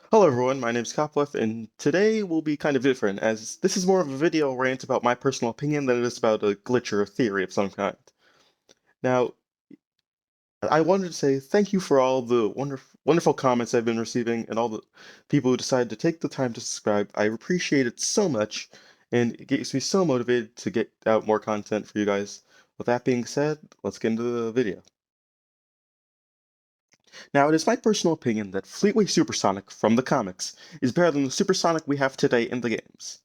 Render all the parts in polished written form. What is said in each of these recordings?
Hello everyone, my name is Copweth, and today will be kind of different, as this is more of a video rant about my personal opinion than it is about a glitch or a theory of some kind. Now, I wanted to say thank you for all the wonderful comments I've been receiving and all the people who decided to take the time to subscribe. I appreciate it so much, and it gets me so motivated to get out more content for you guys. With that being said, let's get into the video. Now, it is my personal opinion that Fleetway Supersonic from the comics is better than the Supersonic we have today in the games.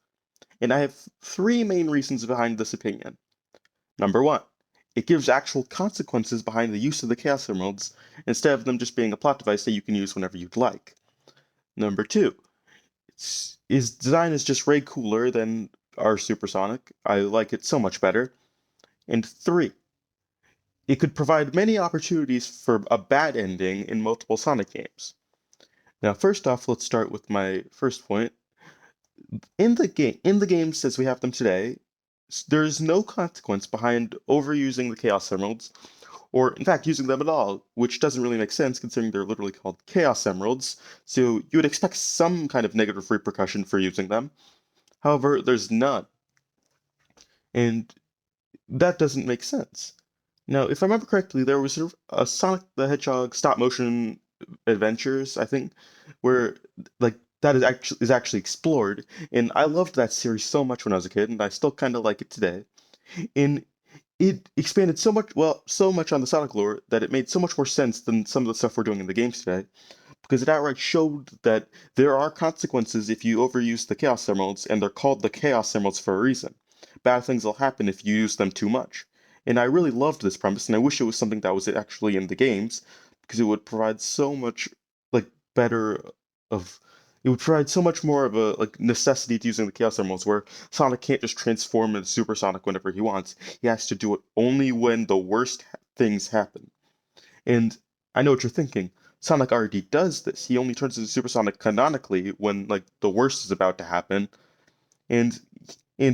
And I have three main reasons behind this opinion. Number one, it gives actual consequences behind the use of the Chaos Emeralds instead of them just being a plot device that you can use whenever you'd like. Number two, his design is just way cooler than our Supersonic. I like it so much better. And three, it could provide many opportunities for a bad ending in multiple Sonic games. Now, first off, let's start with my first point. In the games as we have them today, there is no consequence behind overusing the Chaos Emeralds, or in fact using them at all, which doesn't really make sense considering they're literally called Chaos Emeralds, so you would expect some kind of negative repercussion for using them. However, there's none, and that doesn't make sense. Now, if I remember correctly, there was a Sonic the Hedgehog stop motion adventures, I think, where like that is actually explored, and I loved that series so much when I was a kid, and I still kind of like it today. And it expanded so much on the Sonic lore that it made so much more sense than some of the stuff we're doing in the games today, because it outright showed that there are consequences if you overuse the Chaos Emeralds, and they're called the Chaos Emeralds for a reason. Bad things will happen if you use them too much. And I really loved this premise, and I wish it was something that was actually in the games, because it would provide so much like better of it would provide so much more of a like necessity to using the Chaos Emeralds, where Sonic can't just transform into Super Sonic whenever he wants. He has to do it only when the worst things happen. And I know what you're thinking. Sonic already does this. He only turns into Supersonic canonically when like the worst is about to happen. And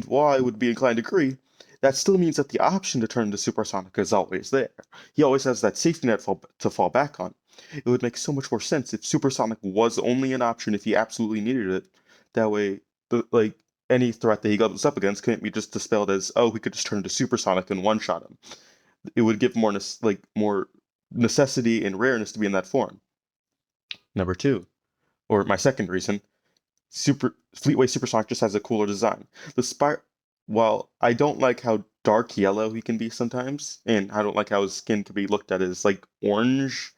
while I would be inclined to agree, that still means that the option to turn into Supersonic is always there. He always has that safety net to fall back on. It would make so much more sense if Supersonic was only an option if he absolutely needed it. That way, any threat that he goes up against couldn't be just dispelled as, oh, we could just turn into Supersonic and one shot him. It would give more necessity and rareness to be in that form. Number two, or my second reason, Super Fleetway Supersonic just has a cooler design. The Spire, while I don't like how dark yellow he can be sometimes, and I don't like how his skin can be looked at as like orange.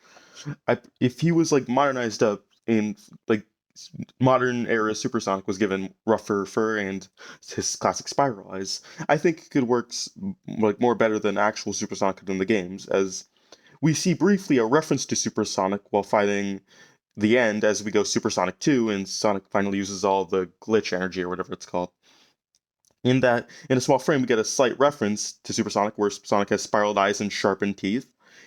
If he was like modernized up in like modern era Supersonic was given rougher fur and his classic spiral eyes, I think it could work like more better than actual Supersonic could in the games, as we see briefly a reference to Supersonic while fighting the end as we go Supersonic 2 and Sonic finally uses all the glitch energy or whatever it's called. In a small frame, we get a slight reference to Supersonic where Sonic has spiraled eyes and sharpened teeth.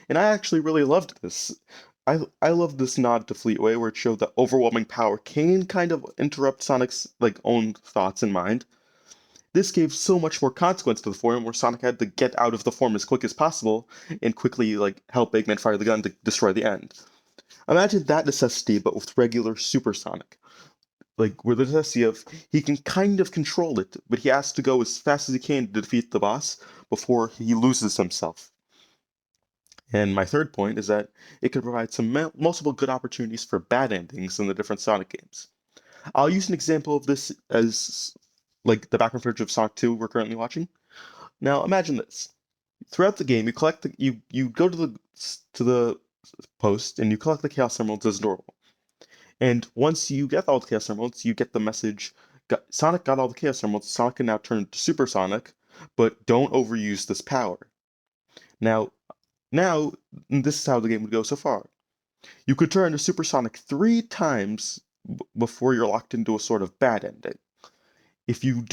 And I actually really loved this. I love this nod to Fleetway where it showed that overwhelming power can kind of interrupt Sonic's like own thoughts and mind. This gave so much more consequence to the form where Sonic had to get out of the form as quick as possible and quickly like help Eggman fire the gun to destroy the end. Imagine that necessity, but with regular supersonic. Like, where the necessity of he can kind of control it, but he has to go as fast as he can to defeat the boss before he loses himself. And my third point is that it could provide some multiple good opportunities for bad endings in the different Sonic games. I'll use an example of this as like the background footage of Sonic 2 we're currently watching. Now imagine this. Throughout the game, you go to the post and you collect the Chaos Emeralds as normal. And once you get all the Chaos Emeralds, you get the message Sonic got all the Chaos Emeralds, Sonic can now turn to Super Sonic, but don't overuse this power. Now, now, this is how the game would go so far. You could turn to Super Sonic three times before you're locked into a sort of bad ending. If you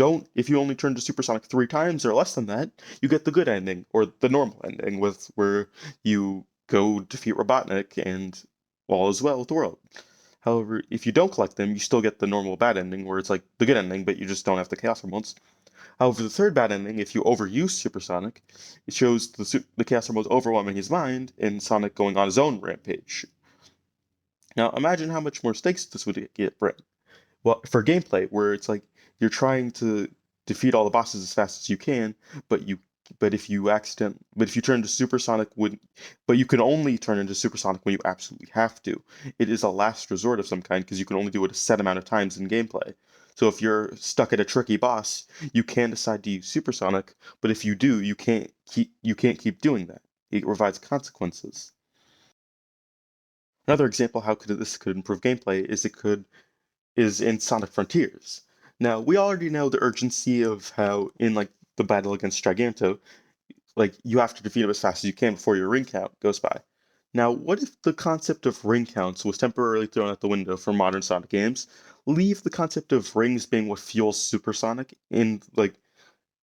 only turn to Super Sonic three times or less than that, you get the good ending, or the normal ending, with where you go defeat Robotnik and all is well with the world. However, if you don't collect them, you still get the normal bad ending, where it's like the good ending, but you just don't have the Chaos Emeralds. However, the third bad ending, if you overuse Supersonic, it shows the Chaos Emeralds overwhelming his mind and Sonic going on his own rampage. Now, imagine how much more stakes this would bring. Well, for gameplay, where it's like you're trying to defeat all the bosses as fast as you can, but you but if you turn into supersonic when but you can only turn into supersonic when you absolutely have to. It is a last resort of some kind because you can only do it a set amount of times in gameplay. So if you're stuck at a tricky boss, you can decide to use supersonic, but if you do, you can't keep doing that. It provides consequences. Another example how this could improve gameplay is in Sonic Frontiers. Now, we already know the urgency of how in like the battle against Giganto, like you have to defeat him as fast as you can before your ring count goes by. Now, what if the concept of ring counts was temporarily thrown out the window for modern Sonic games? Leave the concept of rings being what fuels Supersonic in like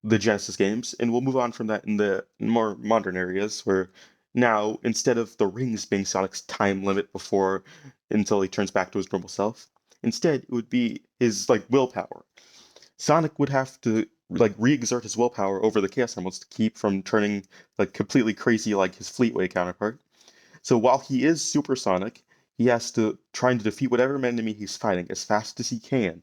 the Genesis games, and we'll move on from that in the more modern areas where now instead of the rings being Sonic's time limit before until he turns back to his normal self, instead it would be his like willpower. Sonic would have to like re-exert his willpower over the Chaos Emeralds to keep from turning like completely crazy like his Fleetway counterpart. So while he is supersonic, he has to try to defeat whatever enemy he's fighting as fast as he can,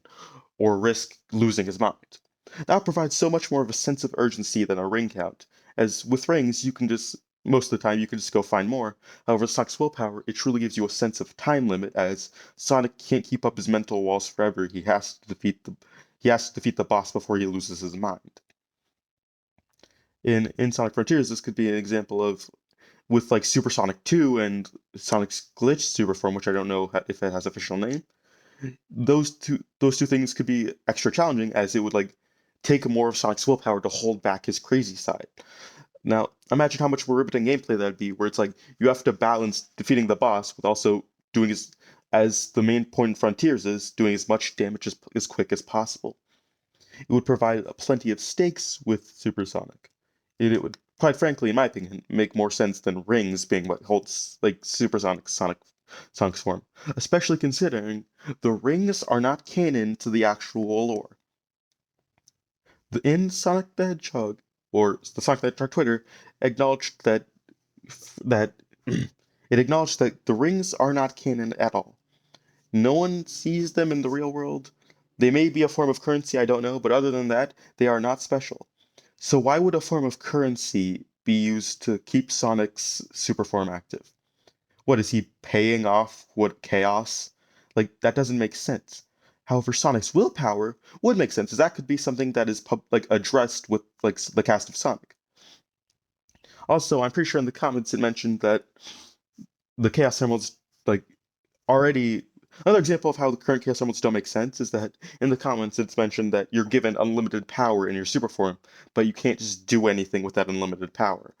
or risk losing his mind. That provides so much more of a sense of urgency than a ring count, as with rings you can just most of the time you can just go find more. However, Sonic's willpower, it truly gives you a sense of time limit as Sonic can't keep up his mental walls forever. He has to defeat the boss before he loses his mind. In Sonic Frontiers, this could be an example of with like Supersonic 2 and Sonic's glitch super form, which I don't know if it has official name. Those two things could be extra challenging as it would like take more of Sonic's willpower to hold back his crazy side. Now, imagine how much more riveting gameplay that'd be, where it's like you have to balance defeating the boss with also doing as the main point in Frontiers is doing as much damage as quick as possible. It would provide plenty of stakes with Supersonic. It would, quite frankly, in my opinion, make more sense than rings being what holds like supersonic Sonic's form, especially considering the rings are not canon to the actual lore. In Sonic the Hedgehog, or the Sonic the Hedgehog Twitter, acknowledged that it acknowledged that the rings are not canon at all. No one sees them in the real world. They may be a form of currency, I don't know, but other than that, they are not special. So why would a form of currency be used to keep Sonic's super form active? What is he paying off what chaos? Like that doesn't make sense. However, Sonic's willpower would make sense, as that could be something that is like addressed with like the cast of Sonic. Also, I'm pretty sure in the comments it mentioned that the Chaos Emeralds like already another example of how the current Chaos Emeralds don't make sense is that in the comments it's mentioned that you're given unlimited power in your super form, but you can't just do anything with that unlimited power.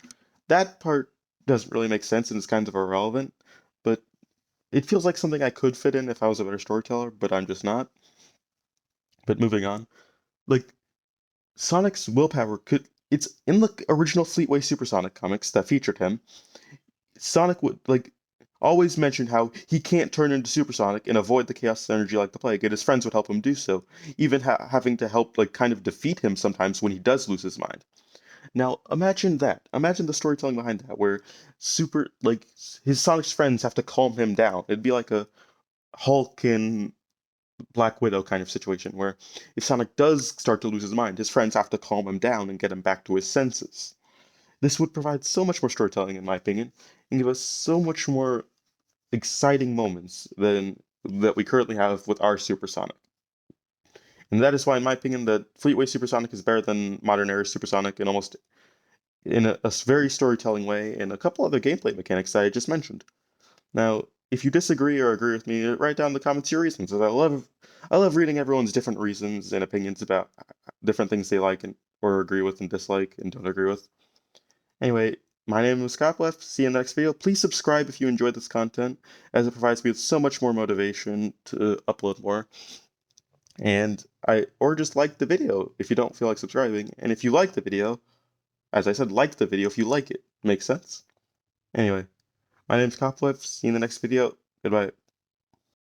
That part doesn't really make sense and is kind of irrelevant, but it feels like something I could fit in if I was a better storyteller, but I'm just not. But moving on, like Sonic's willpower could it's in the original Fleetway Supersonic comics that featured him. Sonic would like always mention how he can't turn into Supersonic and avoid the chaos energy like the plague, and his friends would help him do so, even having to help like kind of defeat him sometimes when he does lose his mind. Now imagine that. Imagine the storytelling behind that, where super like his Sonic's friends have to calm him down. It'd be like a Hulk and Black Widow kind of situation, where if Sonic does start to lose his mind, his friends have to calm him down and get him back to his senses. This would provide so much more storytelling, in my opinion, and give us so much more exciting moments than that we currently have with our Supersonic. And that is why, in my opinion, that Fleetway Supersonic is better than modern era Supersonic in almost in a very storytelling way and a couple other gameplay mechanics that I just mentioned. Now, if you disagree or agree with me, write down in the comments your reasons. I love reading everyone's different reasons and opinions about different things they like and or agree with and dislike and don't agree with. Anyway, my name is Scoplef. See you in the next video. Please subscribe if you enjoyed this content, as it provides me with so much more motivation to upload more. And or just like the video if you don't feel like subscribing. And if you like the video, as I said, like the video if you like it. Makes sense? Anyway, my name is Scoplef. See you in the next video. Goodbye.